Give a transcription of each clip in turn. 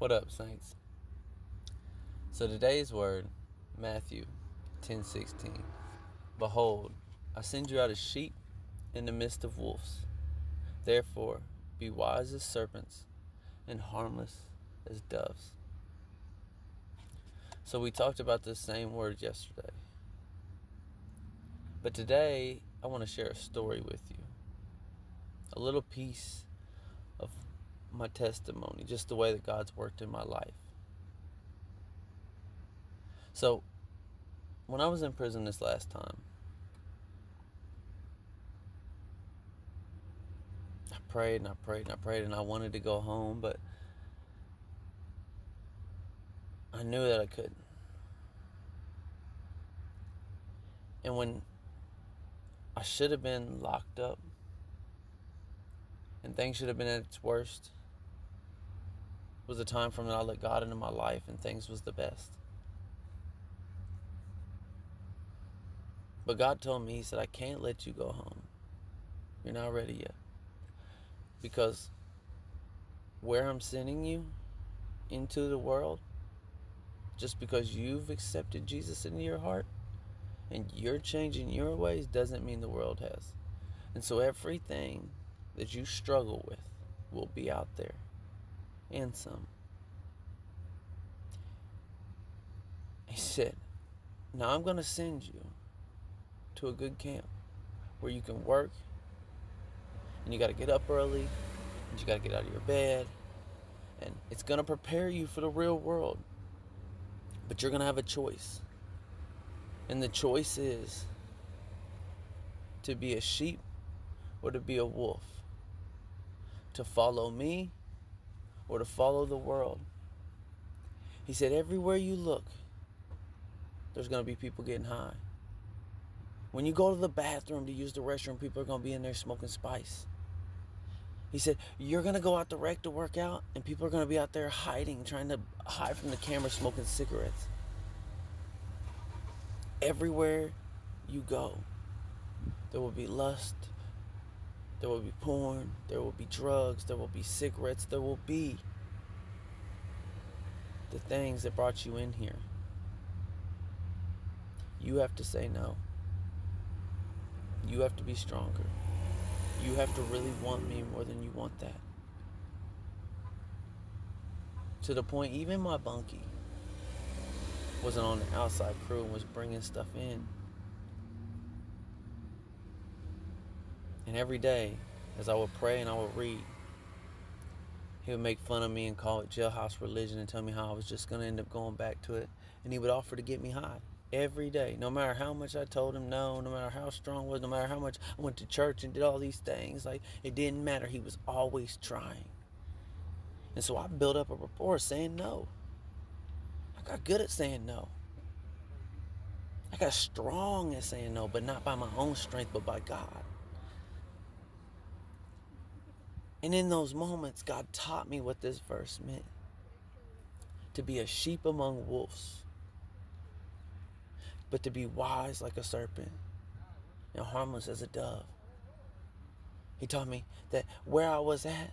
What up, saints? So today's word, Matthew 10:16. Behold, I send you out as sheep in the midst of wolves. Therefore, be wise as serpents and harmless as doves. So we talked about this same word yesterday. But today, I want to share a story with you. A little piece of my testimony, just the way that God's worked in my life. So, when I was in prison this last time, I prayed and I prayed and I prayed and I wanted to go home, but I knew that I couldn't. And when I should have been locked up and things should have been at its worst, was the time from when I let God into my life and things was the best. But God told me, He said, I can't let you go home. You're not ready yet. Because where I'm sending you into the world, just because you've accepted Jesus into your heart and you're changing your ways, doesn't mean the world has. And so everything that you struggle with will be out there, and some. He said, now I'm going to send you to a good camp where you can work, and you got to get up early, and you got to get out of your bed, and it's going to prepare you for the real world. But you're going to have a choice. And the choice is to be a sheep or to be a wolf. To follow me or to follow the world. He said, everywhere you look, there's going to be people getting high. When you go to the bathroom to use the restroom, people are going to be in there smoking spice. He said, you're going to go out the rec to work out, and people are going to be out there hiding, trying to hide from the camera, smoking cigarettes. Everywhere you go, there will be lust, there will be porn, there will be drugs, there will be cigarettes, there will be the things that brought you in here. You have to say no. You have to be stronger. You have to really want me more than you want that. To the point, even my bunkie wasn't on the outside crew and was bringing stuff in. And every day, as I would pray and I would read, he would make fun of me and call it jailhouse religion and tell me how I was just going to end up going back to it. And he would offer to get me high every day, no matter how much I told him no, no matter how strong I was, no matter how much I went to church and did all these things. Like, it didn't matter. He was always trying. And so I built up a rapport saying no. I got good at saying no. I got strong at saying no, but not by my own strength, but by God. And in those moments, God taught me what this verse meant. To be a sheep among wolves, but to be wise like a serpent and harmless as a dove. He taught me that where I was at,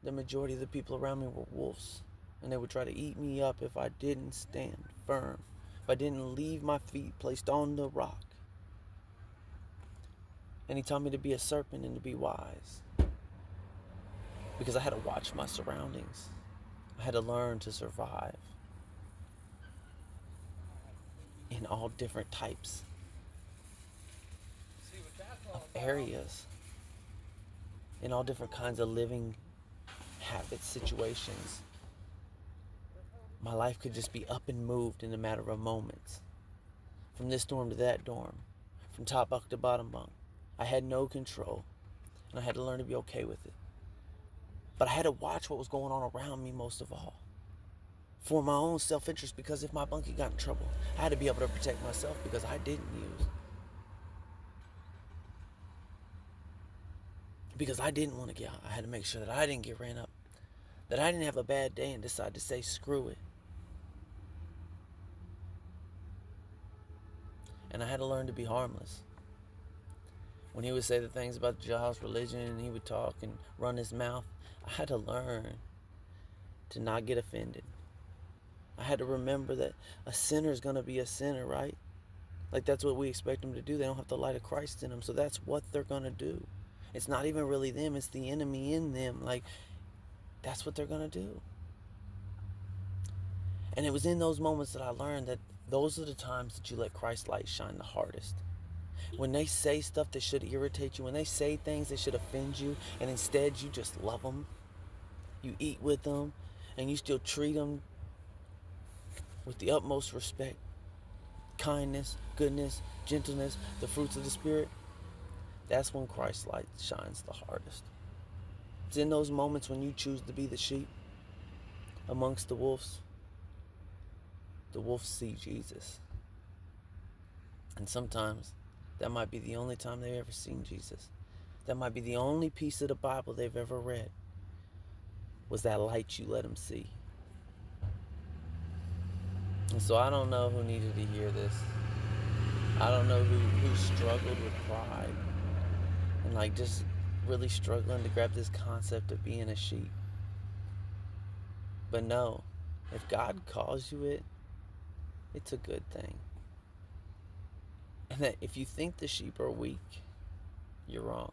the majority of the people around me were wolves, and they would try to eat me up if I didn't stand firm, if I didn't leave my feet placed on the rock. And he taught me to be a serpent and to be wise, because I had to watch my surroundings. I had to learn to survive in all different types of areas, in all different kinds of living habits, situations. My life could just be up and moved in a matter of moments. From this dorm to that dorm, from top bunk to bottom bunk. I had no control, and I had to learn to be okay with it. But I had to watch what was going on around me most of all, for my own self-interest, because if my bunkie got in trouble, I had to be able to protect myself, because I didn't use. Because I didn't want to get out. I had to make sure that I didn't get ran up, that I didn't have a bad day and decide to say screw it. And I had to learn to be harmless. When he would say the things about the jailhouse religion and he would talk and run his mouth, I had to learn to not get offended. I had to remember that a sinner is going to be a sinner, right? Like, that's what we expect them to do. They don't have the light of Christ in them, so that's what they're going to do. It's not even really them, it's the enemy in them. Like, that's what they're going to do. And it was in those moments that I learned that those are the times that you let Christ's light shine the hardest. When they say stuff that should irritate you, when they say things that should offend you, and instead you just love them, you eat with them, and you still treat them with the utmost respect, kindness, goodness, gentleness, the fruits of the Spirit, that's when Christ's light shines the hardest. It's in those moments when you choose to be the sheep amongst the wolves. The wolves see Jesus. And sometimes that might be the only time they've ever seen Jesus. That might be the only piece of the Bible they've ever read, was that light you let them see. And so I don't know who needed to hear this. I don't know who struggled with pride and like just really struggling to grab this concept of being a sheep. But no, if God calls you it, it's a good thing. And that if you think the sheep are weak, you're wrong.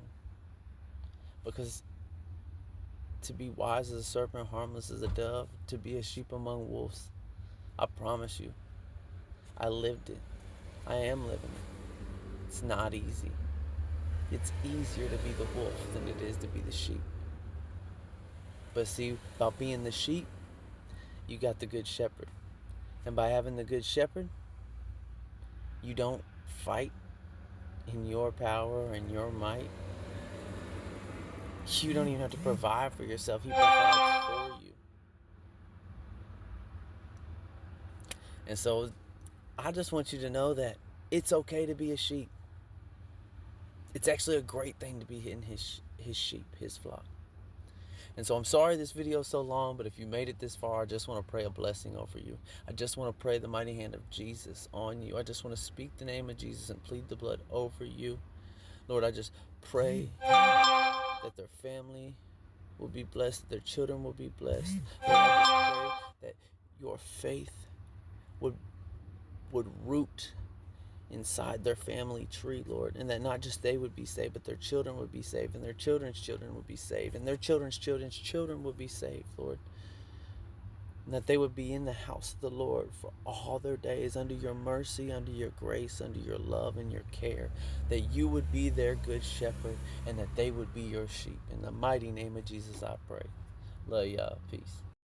Because to be wise as a serpent, harmless as a dove, to be a sheep among wolves, I promise you, I lived it. I am living it. It's not easy. It's easier to be the wolf than it is to be the sheep. But see, about being the sheep, you got the good shepherd. And by having the good shepherd, you don't fight in your power and your might. You don't even have to provide for yourself. He provides for you. And so I just want you to know that it's okay to be a sheep. It's actually a great thing to be in his sheep, his flock. And so I'm sorry this video is so long, but if you made it this far, I just want to pray a blessing over you. I just want to pray the mighty hand of Jesus on you. I just want to speak the name of Jesus and plead the blood over you. Lord, I just pray that their family will be blessed, that their children will be blessed. Lord, I just pray that your faith would root inside their family tree, Lord, and that not just they would be saved, but their children would be saved, and their children's children would be saved, and their children's children's children would be saved, Lord. And that they would be in the house of the Lord for all their days, under your mercy, under your grace, under your love and your care. That you would be their good shepherd, and that they would be your sheep. In the mighty name of Jesus I pray. Love y'all. Peace.